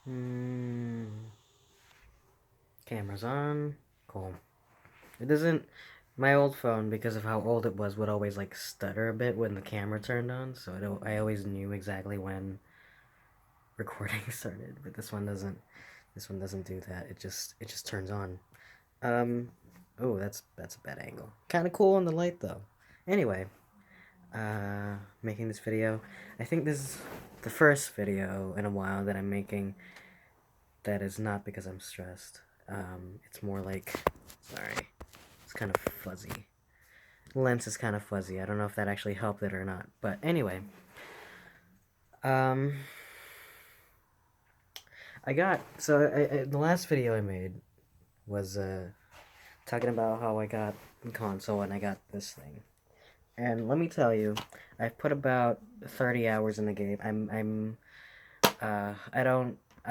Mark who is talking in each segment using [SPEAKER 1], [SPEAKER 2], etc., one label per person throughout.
[SPEAKER 1] Hmm. Camera's on. Cool. It doesn't. My old phone, because of how old it was, would always like stutter a bit when the camera turned on. So I always knew exactly when recording started. But this one doesn't. This one doesn't do that. It just turns on. Um. Oh, that's a bad angle. Kind of cool on the light though. Anyway, making this video. I think this is the first video in a while that I'm making that is not because I'm stressed. It's more like, sorry, it's kind of fuzzy. The lens is kind of fuzzy. I don't know if that actually helped it or not. But anyway, um, the last video I made was talking about how I got a console and I got this thing. And let me tell you, I've put about 30 hours in the game. I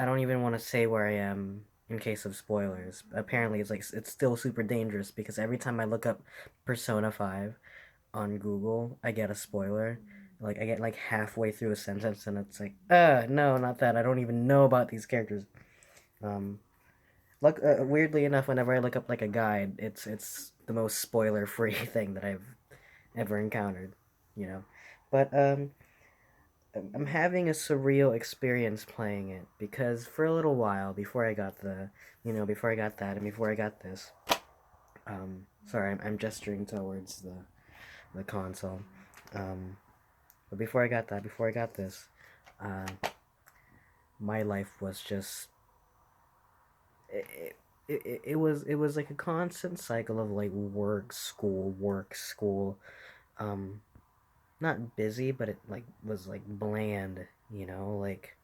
[SPEAKER 1] don't even want to say where I am in case of spoilers. Apparently, it's still super dangerous because every time I look up Persona 5 on Google, I get a spoiler. Like I get like halfway through a sentence and it's like, no, not that. I don't even know about these characters. Um, weirdly enough, whenever I look up like a guide, it's the most spoiler free thing that I've ever encountered. You know, but I'm having a surreal experience playing it because for a little while before I got before I got that and before I got this, sorry, I'm gesturing towards the console, but before I got this, uh, my life was just it was like a constant cycle of like work, school, um, not busy, but it like was like bland, like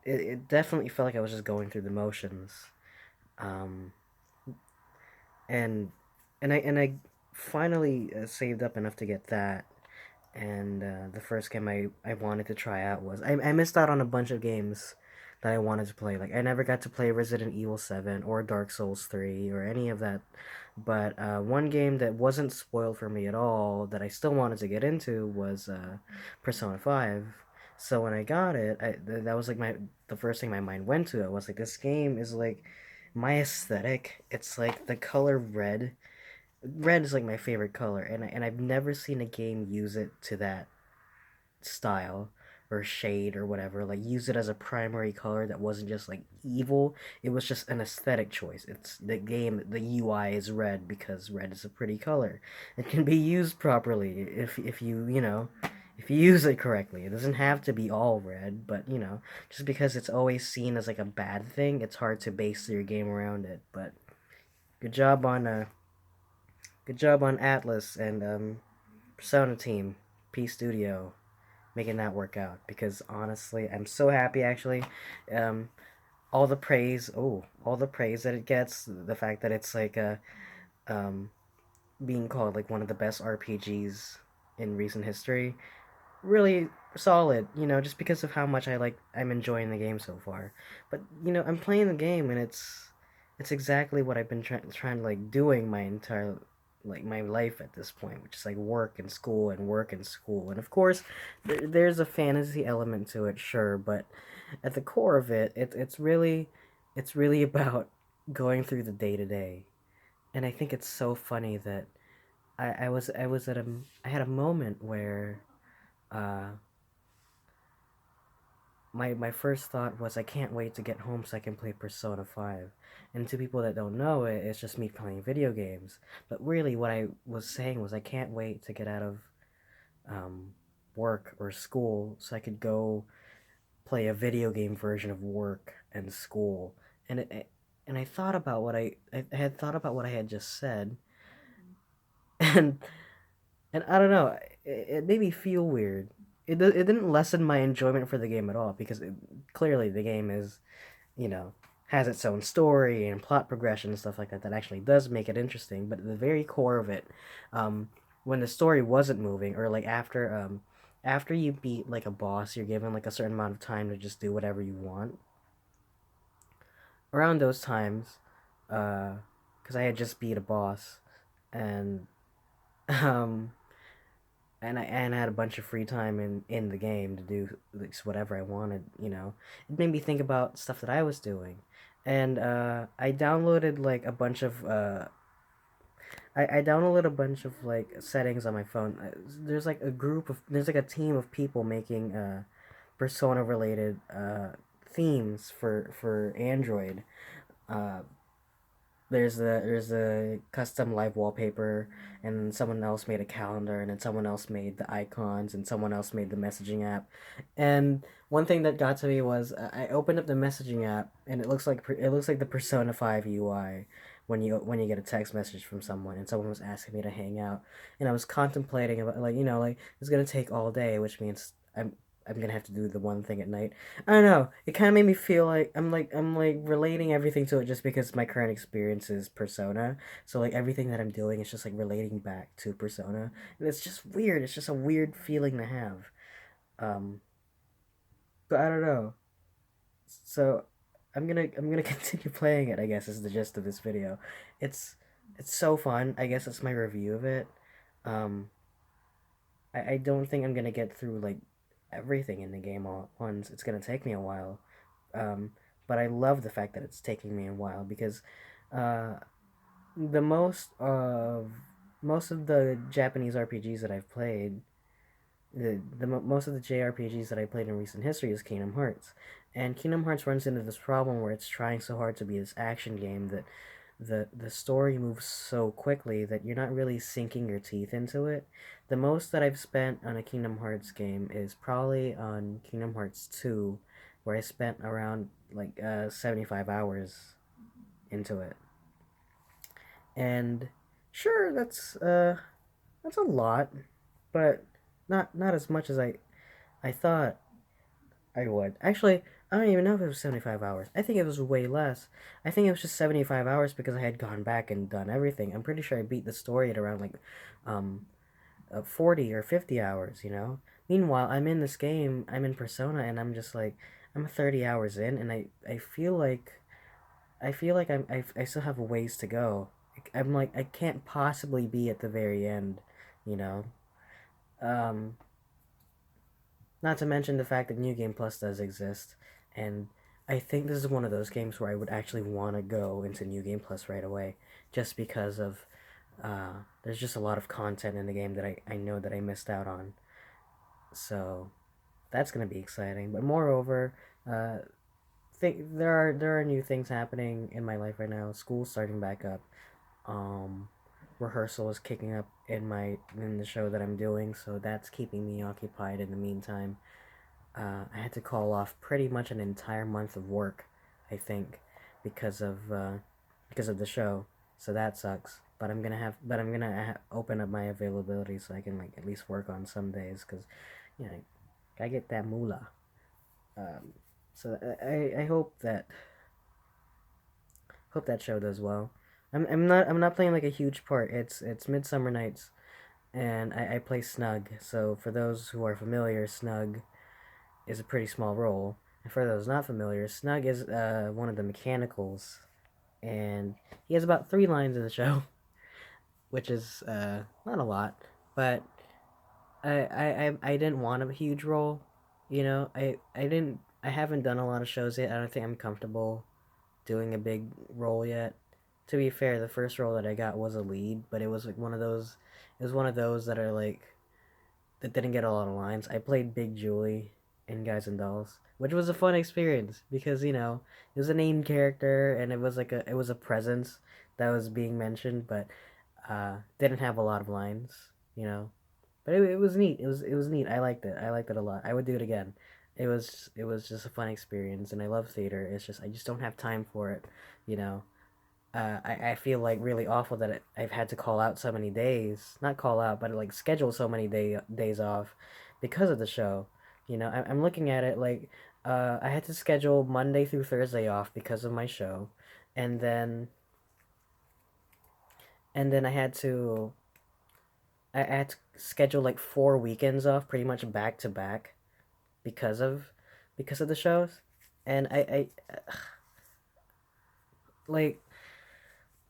[SPEAKER 1] it definitely felt like I was just going through the motions. Um, and I finally saved up enough to get that. And the first game I wanted to try out was I missed out on a bunch of games that I wanted to play. Like I never got to play Resident Evil 7 or Dark Souls 3 or any of that. But one game that wasn't spoiled for me at all that I still wanted to get into was Persona 5. So when I got it, that was like the first thing my mind went to. I was like, this game is like my aesthetic. It's like the color red. Red is like my favorite color, and I've never seen a game use it to that style or shade or whatever. Like use it as a primary color that wasn't just like evil. It was just an aesthetic choice. It's the game. The UI is red because red is a pretty color. It can be used properly if if you use it correctly. It doesn't have to be all red, but just because it's always seen as like a bad thing, it's hard to base your game around it. But good job on uh good job on Atlas and Persona team, P Studio, making that work out. Because honestly, I'm so happy. Actually, um, all the praise that it gets, the fact that it's like um, being called like one of the best RPGs in recent history, really solid. Just because of how much I'm enjoying the game so far. But I'm playing the game and it's exactly what I've been trying to like doing my entire like my life at this point, which is like work and school and work and school. And of course, there's a fantasy element to it, sure, but at the core of it, it's really about going through the day to day. And I think it's so funny that I was at a I had a moment where uh my first thought was I can't wait to get home so I can play Persona 5. And to people that don't know it, it's just me playing video games. But really, what I was saying was I can't wait to get out of um, work or school so I could go play a video game version of work and school. And I thought about I had thought about what I had just said, and and I don't know, it made me feel weird. It didn't lessen my enjoyment for the game at all because clearly the game is has its own story and plot progression and stuff like that that actually does make it interesting. But at the very core of it, um, when the story wasn't moving, or like after you beat like a boss, you're given like a certain amount of time to just do whatever you want. Around those times, because I had just beat a boss, and um, and I had a bunch of free time in the game to do like whatever I wanted. You know, it made me think about stuff that I was doing, and I downloaded like a bunch of I downloaded a bunch of like settings on my phone. There's like there's like a team of people making persona related themes for Android. Uh, there's a custom live wallpaper, and someone else made a calendar, and then someone else made the icons, and someone else made the messaging app. And one thing that got to me was I opened up the messaging app, and it looks like the Persona 5 UI when you get a text message from someone, and someone was asking me to hang out, and I was contemplating about like like it's gonna take all day, which means I'm gonna have to do the one thing at night. I don't know. It kind of made me feel like I'm like relating everything to it just because my current experience is Persona. So like everything that I'm doing is just like relating back to Persona, and it's just weird. It's just a weird feeling to have. Um, but I don't know. So I'm gonna continue playing it. I guess is the gist of this video. It's it's so fun. I guess it's my review of it. Um, I don't think I'm gonna get through like everything in the game all at once. It's gonna take me a while. Um, but I love the fact that it's taking me a while because uh, the most of the Japanese RPGs that I've played, most of the JRPGs that I played in recent history is Kingdom Hearts, and Kingdom Hearts runs into this problem where it's trying so hard to be this action game that the story moves so quickly that you're not really sinking your teeth into it. The most that I've spent on a Kingdom Hearts game is probably on Kingdom Hearts 2, where I spent around like 75 hours into it. And sure, that's a lot, but not as much as I thought I would. Actually, I don't even know if it was 75 hours. I think it was way less. I think it was just 75 hours because I had gone back and done everything. I'm pretty sure I beat the story at around like um 40 or 50 hours, you know? Meanwhile, I'm in this game, I'm in Persona, and I'm just like, I'm 30 hours in, and I feel like I still have a ways to go. I'm like, I can't possibly be at the very end, you know? Um, Not to mention the fact that New Game Plus does exist, and I think this is one of those games where I would actually want to go into New Game Plus right away, just because of there's just a lot of content in the game that I know that I missed out on. So that's gonna be exciting. But moreover, uh, there are new things happening in my life right now. School's starting back up. Um, Rehearsal is kicking up in the show that I'm doing, so that's keeping me occupied in the meantime. I had to call off pretty much an entire month of work, I think, because of the show. So that sucks. But I'm gonna open up my availability so I can like at least work on some days, cause you know I get that moolah. Um, so I hope that show does well. I'm not playing like a huge part. It's Midsummer Nights, and I play Snug. So for those who are familiar, Snug is a pretty small role. And for those not familiar, Snug is one of the mechanicals, and he has about 3 lines in the show, which is not a lot, but I didn't want a huge role, you know. I haven't done a lot of shows yet. I don't think I'm comfortable doing a big role yet. To be fair, the first role that I got was a lead, but it was like one of those. It was one of those that are like that didn't get a lot of lines. I played Big Julie in Guys and Dolls, which was a fun experience because it was a named character and it was a presence that was being mentioned, but didn't have a lot of lines, you know. But it was neat. It was neat. I liked it. I liked it a lot. I would do it again. It was just a fun experience, and I love theater. It's just I just don't have time for it, you know. I feel like really awful that I've had to call out so many days. Not call out, but like schedule so many days off because of the show. You know, I'm looking at it like I had to schedule Monday through Thursday off because of my show, and then I had to schedule like 4 weekends off pretty much back to back because of the shows, and like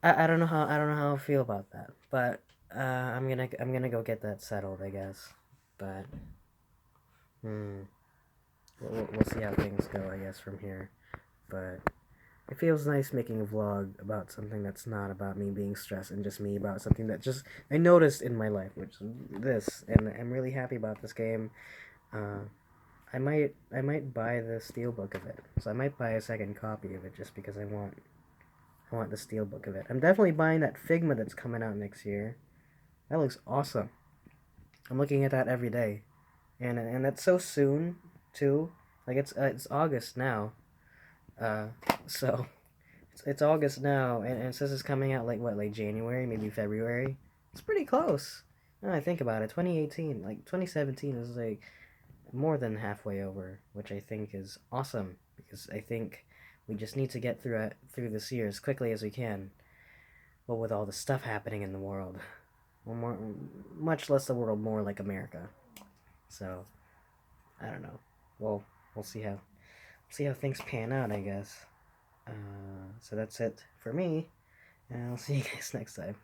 [SPEAKER 1] I don't know how I feel about that, but I'm gonna go get that settled, I guess. But we'll see how things go, I guess, from here. But it feels nice making a vlog about something that's not about me being stressed and just me about something that just I noticed in my life, which is this, and I'm really happy about this game. Uh, I might buy the steelbook of it, so I might buy a second copy of it just because I want the steelbook of it. I'm definitely buying that Figma that's coming out next year. That looks awesome. I'm looking at that every day, and that's so soon too. Like it's August now, uh, so it's August now, and it says it's coming out like what, like January, maybe February. It's pretty close. Now I think about it, 2018, like 2017 is like more than halfway over, which I think is awesome because I think we just need to get through this year as quickly as we can. But with all the stuff happening in the world, well, more, much less the world, more like America. So I don't know. Well, we'll see how things pan out, I guess. So that's it for me, and I'll see you guys next time.